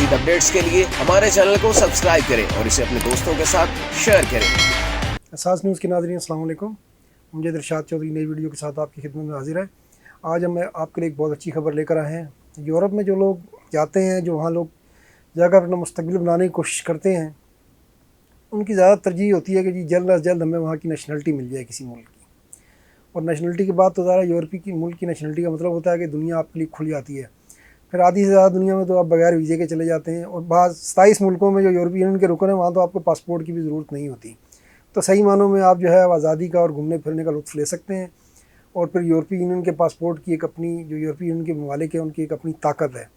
मज़ीद अपडेट्स के लिए हमारे चैनल को सब्सक्राइब करें और इसे अपने दोस्तों के साथ शेयर करें। एहसास न्यूज़ के नाज़रीन अस्सलाम वालेकुम। मुझे इरशाद चौधरी नई वीडियो के साथ आपकी खिदमत में हाजिर है। आज हम आपके लिए एक बहुत अच्छी खबर लेकर आए हैं। यूरोप में जो लोग जाते हैं, जो वहाँ लोग जाकर अपना मुस्तकबिल बनाने की कोशिश करते हैं, उनकी ज़्यादा तरजीह होती है कि जी जल्द अज जल्द हमें वहाँ की नेशनलिटी मिल जाए किसी मुल्क की। और नेशनलिटी की बात तो ज़्यादा यूरोपीय की मुल्क की नेशनलिटी का मतलब होता है कि दुनिया आपके लिए खुल जाती है। फिर आधी से ज़्यादा दुनिया में तो आप बगैर वीज़े के चले जाते हैं। और बाज़ 27 मुल्कों में जो यूरोपीय यूनियन के रुकन हैं, वहाँ तो आपको पासपोर्ट की भी ज़रूरत नहीं होती। तो सही मानों में आप जो है आज़ादी का और घूमने फिरने का लुत्फ़ ले सकते हैं। और फिर यूरोपीय यूनियन के पासपोर्ट की एक अपनी, जो यूरोपीय यूनियन के ममालिक हैं उनकी एक अपनी ताकत है,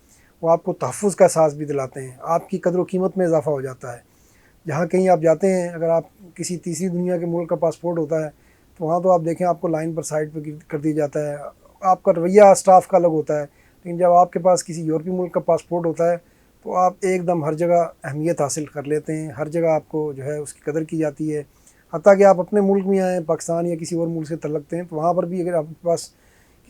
वो आपको तहफ़्फ़ुज़ का एहसास भी दिलाते हैं। आपकी कदर व कीमत में इजाफ़ा हो जाता है। जहाँ कहीं आप जाते हैं, अगर आप किसी तीसरी दुनिया के मुल्क का पासपोर्ट होता है तो वहाँ तो आप देखें आपको लाइन पर साइड पर कर दिया जाता है, आपका रवैया स्टाफ का अलग होता है। लेकिन जब आपके पास किसी यूरोपीय मुल्क का पासपोर्ट होता है तो आप एकदम हर जगह अहमियत हासिल कर लेते हैं। हर जगह आपको जो है उसकी कदर की जाती है। हत्ता कि आप अपने मुल्क में आएँ, पाकिस्तान या किसी और मुल्क से तलकते हैं, तो वहाँ पर भी अगर आपके पास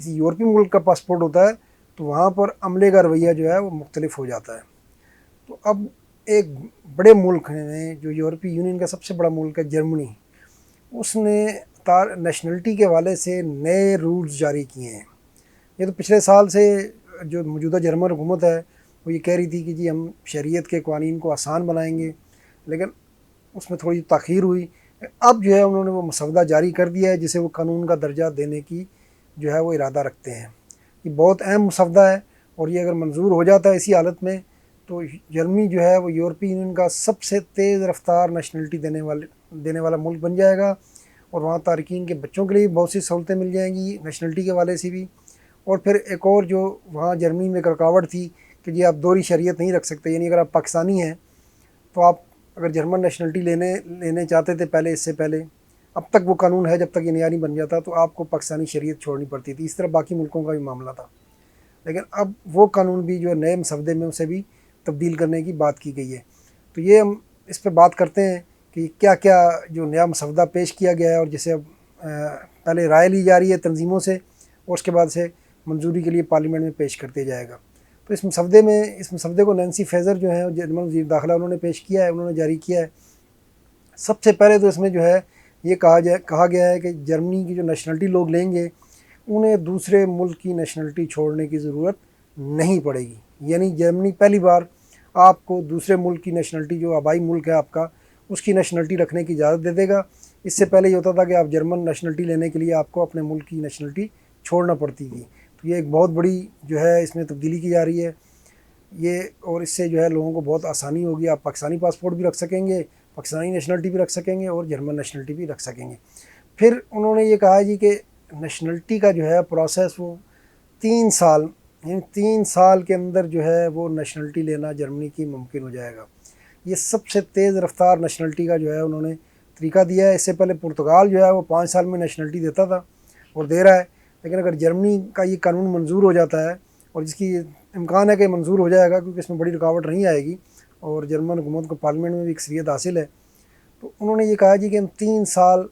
किसी यूरोपीय मुल्क का पासपोर्ट होता है तो वहाँ पर अमले का रवैया जो है वो मुख्तलिफ हो जाता है। तो अब एक बड़े मुल्क हैं, जो यूरोपीय यूनियन का सबसे बड़ा मुल्क है जर्मनी, उसने नेशनलिटी के हवाले से नए रूल्स जारी किए हैं। ये तो पिछले साल से जो मौजूदा जर्मन हुकूमत है वो ये कह रही थी कि जी हम शरीयत के कानून को आसान बनाएंगे, लेकिन उसमें थोड़ी ताख़ीर हुई। अब जो है उन्होंने वो मसौदा जारी कर दिया है जिसे वो कानून का दर्जा देने की जो है वो इरादा रखते हैं। ये बहुत अहम मसौदा है और ये अगर मंजूर हो जाता है इसी हालत में तो जर्मनी जो है वो यूरोपीय यूनियन का सबसे तेज़ रफ्तार नेशनलिटी देने वाला मुल्क बन जाएगा। और वहाँ तारकीन के बच्चों के लिए बहुत सी सहूलतें मिल जाएंगी नेशनलिटी के हवाले से भी। और फिर एक और जो वहाँ जर्मनी में एक रुकावट थी कि जी आप दोहरी शरीयत नहीं रख सकते, यानी अगर आप पाकिस्तानी हैं तो आप अगर जर्मन नेशनलिटी लेने चाहते थे पहले, इससे पहले, अब तक वो कानून है, जब तक ये नया नहीं बन जाता तो आपको पाकिस्तानी शरीयत छोड़नी पड़ती थी। इस तरह बाकी मुल्कों का भी मामला था। लेकिन अब वो कानून भी जो नए मसौदे में उसे भी तब्दील करने की बात की गई है। तो ये हम इस पर बात करते हैं कि क्या क्या जो नया मसौदा पेश किया गया है और जिसे अब पहले राय ली जा रही है तंजीमों से और उसके बाद से मंजूरी के लिए पार्लियामेंट में पेश कर दिया जाएगा। तो इस मसौदे को नैन्सी फेज़र जो है जर्मन वज़ीर दाखिला, उन्होंने पेश किया है, उन्होंने जारी किया है। सबसे पहले तो इसमें जो है ये कहा गया है कि जर्मनी की जो नेशनलिटी लोग लेंगे उन्हें दूसरे मुल्क की नेशनलिटी छोड़ने की ज़रूरत नहीं पड़ेगी। यानी जर्मनी पहली बार आपको दूसरे मुल्क की नेशनलिटी, जो आबाई मुल्क है आपका, उसकी नेशनलिटी रखने की इजाज़त दे देगा। इससे पहले ये होता था कि आप जर्मन नेशनलिटी लेने के लिए आपको अपने मुल्क की नेशनलिटी छोड़ना पड़ती थी। तो ये एक बहुत बड़ी जो है इसमें तब्दीली की जा रही है ये, और इससे जो है लोगों को बहुत आसानी होगी। आप पाकिस्तानी पासपोर्ट भी रख सकेंगे, पाकिस्तानी नेशनलिटी भी रख सकेंगे और जर्मन नेशनलिटी भी रख सकेंगे। फिर उन्होंने ये कहा जी कि नेशनलिटी का जो है प्रोसेस वो 3 साल, यानी 3 साल के अंदर जो है वो नेशनलिटी लेना जर्मनी की मुमकिन हो जाएगा। ये सबसे तेज़ रफ्तार नेशनलिटी का जो है उन्होंने तरीका दिया है। इससे पहले पुर्तगाल जो है वो 5 साल में नेशनलिटी देता था और दे रहा है। लेकिन अगर जर्मनी का ये कानून मंजूर हो जाता है, और जिसकी इम्कान है कि मंजूर हो जाएगा क्योंकि इसमें बड़ी रुकावट नहीं आएगी और जर्मन हुकूमत को पार्लियामेंट में भी अक्सरियत हासिल है, तो उन्होंने ये कहा जी कि हम 3 साल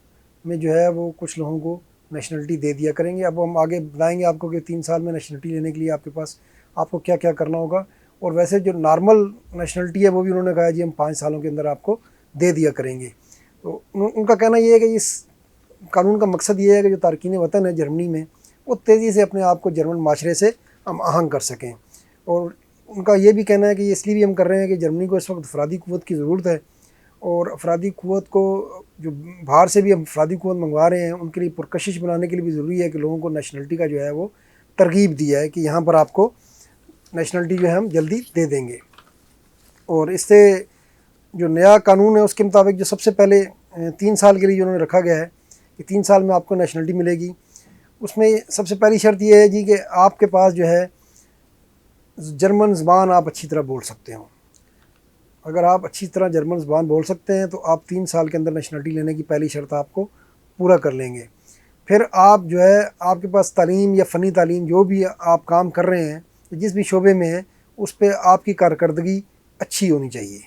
में जो है वो कुछ लोगों को नेशनलिटी दे दिया करेंगे। अब हम आगे बताएंगे आपको कि 3 साल में नेशनलिटी लेने के लिए आपके पास आपको क्या क्या करना होगा। और वैसे जो नॉर्मल नेशनलिटी है वो भी उन्होंने कहा जी हम 5 सालों के अंदर आपको दे दिया करेंगे। तो उनका कहना ये है कि इस कानून का मकसद ये है कि जो तारकीन वतन है जर्मनी में, वो तेज़ी से अपने आप को जर्मन माशरे से हम आहंग कर सकें। और उनका ये भी कहना है कि ये इसलिए भी हम कर रहे हैं कि जर्मनी को इस वक्त अफरादी क़ुव्वत की ज़रूरत है, और अफरादी क़ुव्वत को जो बाहर से भी हम अफरादी क़ुव्वत मंगवा रहे हैं उनके लिए पुरकशिश बनाने के लिए भी ज़रूरी है कि लोगों को नेशनलिटी का जो है वो तरगीब दिया है कि यहाँ पर आपको नेशनलिटी जो है हम जल्दी दे देंगे। और इससे जो नया कानून है उसके मुताबिक जो सबसे पहले 3 साल के लिए जो उन्होंने रखा गया है कि 3 साल में आपको नेशनलिटी मिलेगी, उसमें सबसे पहली शर्त यह है जी कि आपके पास जो है जर्मन ज़बान आप अच्छी तरह बोल सकते हो। अगर आप अच्छी तरह जर्मन ज़बान बोल सकते हैं तो आप 3 साल के अंदर नेशनलिटी लेने की पहली शर्त आपको पूरा कर लेंगे। फिर आप जो है आपके पास तालीम या फ़नी तालीम जो भी आप काम कर रहे हैं, जिस भी शोबे में हैं, उस पर आपकी कारकर्दगी अच्छी होनी चाहिए।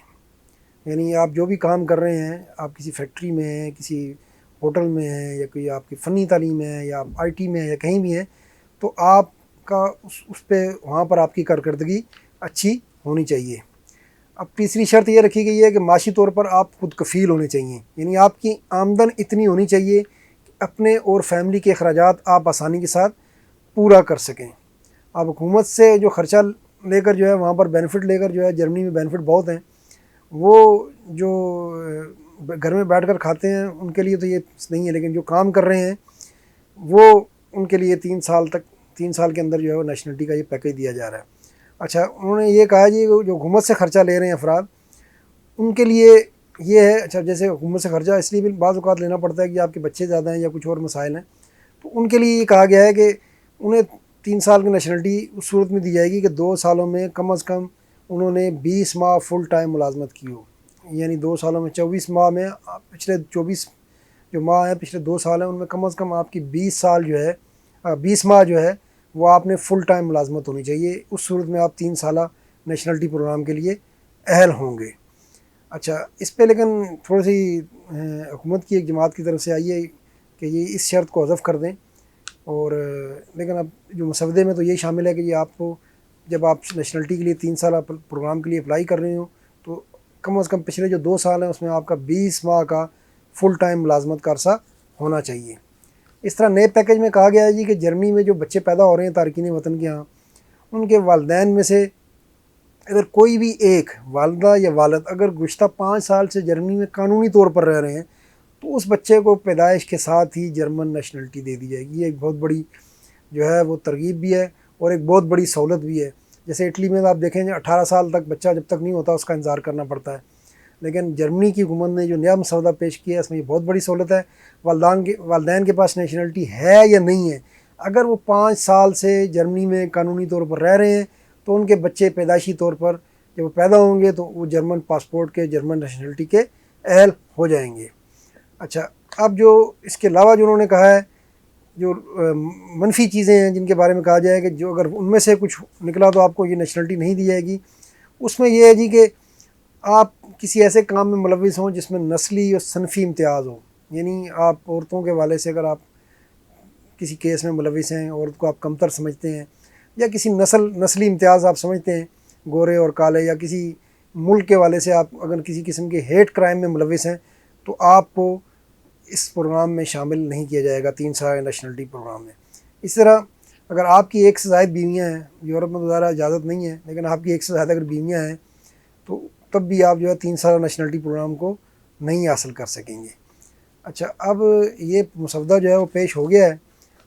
यानी आप जो भी काम कर रहे हैं, आप किसी फैक्ट्री में हैं, किसी होटल में हैं, या कोई आपकी फ़नी तालीम है, या आप आईटी में है, या कहीं भी हैं, तो आपका उस पे वहाँ पर आपकी कारकर्दगी अच्छी होनी चाहिए। अब तीसरी शर्त ये रखी गई है कि माशी तौर पर आप खुद कफ़ील होने चाहिए, यानी आपकी आमदन इतनी होनी चाहिए कि अपने और फैमिली के अखराजात आप आसानी के साथ पूरा कर सकें। आप हुकूमत से जो ख़र्चा लेकर जो है वहाँ पर बेनिफिट लेकर जो है, जर्मनी में बेनिफिट बहुत हैं, वो जो घर में बैठकर खाते हैं उनके लिए तो ये नहीं है, लेकिन जो काम कर रहे हैं वो उनके लिए 3 साल के अंदर जो है वो नेशनलिटी का ये पैकेज दिया जा रहा है। अच्छा, उन्होंने ये कहा जी जो हुकूमत से ख़र्चा ले रहे हैं अफराद, उनके लिए ये है, अच्छा जैसे हुकूमत से ख़र्चा इसलिए भी बाज़ औक़ात लेना पड़ता है कि आपके बच्चे ज़्यादा हैं या कुछ और मसाइल हैं, तो उनके लिए ये कहा गया है कि उन्हें 3 साल की नेशनलिटी उस सूरत में दी जाएगी कि 2 सालों में कम अज़ कम उन्होंने 20 माह फुल टाइम मुलाजमत की हो, यानी 2 सालों में 24 माह में पिछले 24 जो माह हैं, पिछले 2 साल हैं, उनमें कम अज़ कम आपकी 20 साल जो है 20 माह जो है वो आपने फ़ुल टाइम मुलाजमत होनी चाहिए। उस सूरत में आप 3 साला नेशनलिटी प्रोग्राम के लिए अहल होंगे। अच्छा, इस पे लेकिन थोड़ी सी हुकूमत की एक जमात की तरफ से आई है कि ये इस शर्त को हज़फ कर दें, और लेकिन अब जो मसवदे में तो ये शामिल है कि ये आपको जब आप नेशनलिटी के लिए 3 साल प्रोग्राम के लिए अप्लाई कर रहे हो तो कम अज़ कम पिछले जो 2 साल हैं उसमें आपका 20 माह का फ़ुल टाइम मुलाजमत का अरसा होना चाहिए। इस तरह नए पैकेज में कहा गया है जी कि जर्मनी में जो बच्चे पैदा हो रहे हैं तारकीन वतन के यहाँ, उनके वालिदैन में से अगर कोई भी एक वालिदा या वालिद अगर गुज़श्ता 5 साल से जर्मनी में कानूनी तौर पर रह रहे हैं तो उस बच्चे को पैदाइश के साथ ही जर्मन नेशनलिटी दे दी जाएगी। ये एक बहुत बड़ी जो है वो तरगीब भी है और एक बहुत बड़ी सहूलत भी है। जैसे इटली में आप देखें 18 साल तक बच्चा जब तक नहीं होता उसका इंतज़ार करना पड़ता है, लेकिन जर्मनी की हुकूमत ने जो नया मसौदा पेश किया है इसमें ये बहुत बड़ी सहूलत है। वालिदैन के पास नेशनलिटी है या नहीं है, अगर वो 5 साल से जर्मनी में कानूनी तौर पर रह रहे हैं तो उनके बच्चे पैदाइशी तौर पर जब वो पैदा होंगे तो वो जर्मन पासपोर्ट के, जर्मन नेशनलिटी के अहल हो जाएंगे। अच्छा, अब जो इसके अलावा जो उन्होंने कहा है, जो मनफी चीज़ें हैं जिनके बारे में कहा जाए कि जो अगर उनमें से कुछ निकला तो आपको ये नेशनलिटी नहीं दी जाएगी, उसमें यह है जी कि आप किसी ऐसे काम में मुलविस हों जिसमें नस्ली और सनफ़ी इम्तियाज़ हो, यानी आप औरतों के वाले से अगर आप किसी केस में मुलविस हैं, औरत को आप कमतर समझते हैं, या किसी नस्ली इम्तियाज़ आप समझते हैं गोरे और काले, या किसी मुल्क के वाले से आप अगर किसी किस्म के हेट क्राइम में मुलविस हैं तो आपको इस प्रोग्राम में शामिल नहीं किया जाएगा 3 साल नेशनलिटी प्रोग्राम में। इस तरह अगर आपकी एक से ज़्यादा बीवियाँ हैं, यूरोप में तो ज़्यादा इजाज़त नहीं है, लेकिन आपकी एक से ज़्यादा अगर बीवियाँ हैं तो तब भी आप जो है 3 साल नेशनलिटी प्रोग्राम को नहीं हासिल कर सकेंगे। अच्छा, अब ये मसौदा जो है वो पेश हो गया है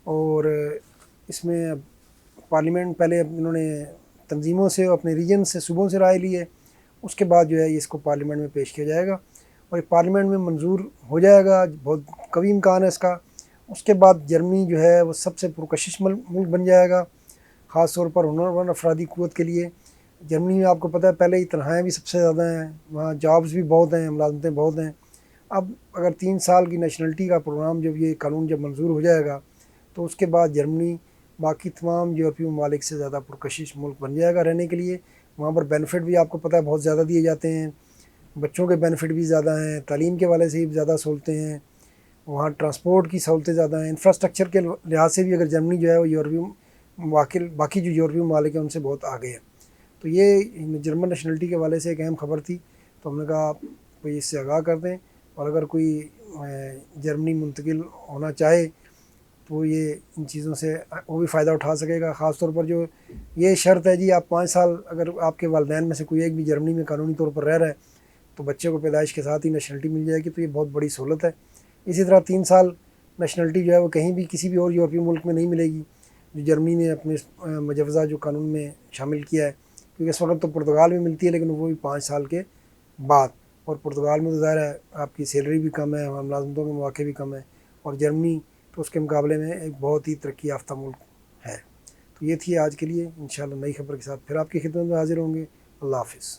और इसमें पार्लियामेंट पहले इन्होंने तंजीमों से अपने रीजन से सूबों से राय ली है, उसके बाद जो है इसको पार्लियामेंट में पेश किया जाएगा और ये पार्लियामेंट में मंजूर हो जाएगा, बहुत कवी इम्कान है इसका। उसके बाद जर्मनी जो है वो सबसे पुरकशिश मुल्क बन जाएगा, ख़ास तौर पर हुनरमंद अफरादी क़ुव्वत के लिए। जर्मनी में आपको पता है पहले ही तनख्वाहें भी सबसे ज़्यादा हैं, वहाँ जॉब्स भी बहुत हैं, मुलाजमतें बहुत हैं। अब अगर 3 साल की नेशनलिटी का प्रोग्राम जब ये कानून जब मंजूर हो जाएगा तो उसके बाद जर्मनी बाकी तमाम यूरोपीय ममालिक से ज़्यादा पुरकशिश मुल्क बन जाएगा रहने के लिए। वहाँ पर बेनिफिट भी आपको पता है बहुत ज़्यादा दिए जाते हैं, बच्चों के बेनिफिट भी ज़्यादा हैं, तालीम के वाले से भी ज़्यादा सहूलतें हैं, वहाँ ट्रांसपोर्ट की सहूलतें ज़्यादा हैं, इंफ्रास्ट्रक्चर के लिहाज से भी अगर जर्मनी जो है वो यूरोपीय बाकी जो यूरोपीय ममालिक हैं उनसे बहुत आगे है। तो ये जर्मन नेशनलिटी के वाले से एक अहम खबर थी, तो हमने कहा आप कोई इससे आगाह कर दें, और अगर कोई जर्मनी मुंतकिल होना चाहे तो ये इन चीज़ों से वो भी फ़ायदा उठा सकेगा। ख़ास तौर पर जो ये शर्त है जी, आप 5 साल अगर आपके वालिदैन में से कोई एक भी जर्मनी में कानूनी तौर पर रह रहा है तो बच्चे को पैदाइश के साथ ही नेशनलिटी मिल जाएगी, तो ये बहुत बड़ी सहूलत है। इसी तरह 3 साल नेशनलिटी जो है वो कहीं भी किसी भी और यूरोपीय मुल्क में नहीं मिलेगी जो जर्मनी ने अपने मुजवज़ा जो कानून में शामिल किया है, क्योंकि इस वक्त तो पुर्तगाल में मिलती है लेकिन वो भी 5 साल के बाद, और पुर्तगाल में तो ज़ाहिर है आपकी सैलरी भी कम है, मुलाजमतों के मौके भी कम है, और जर्मनी तो उसके मुकाबले में एक बहुत ही तरक्की याफ्ता मुल्क है। तो ये थी आज के लिए, इंशाल्लाह नई खबर के साथ फिर आपकी खिदमत में हाजिर होंगे। अल्लाह हाफ़िज़।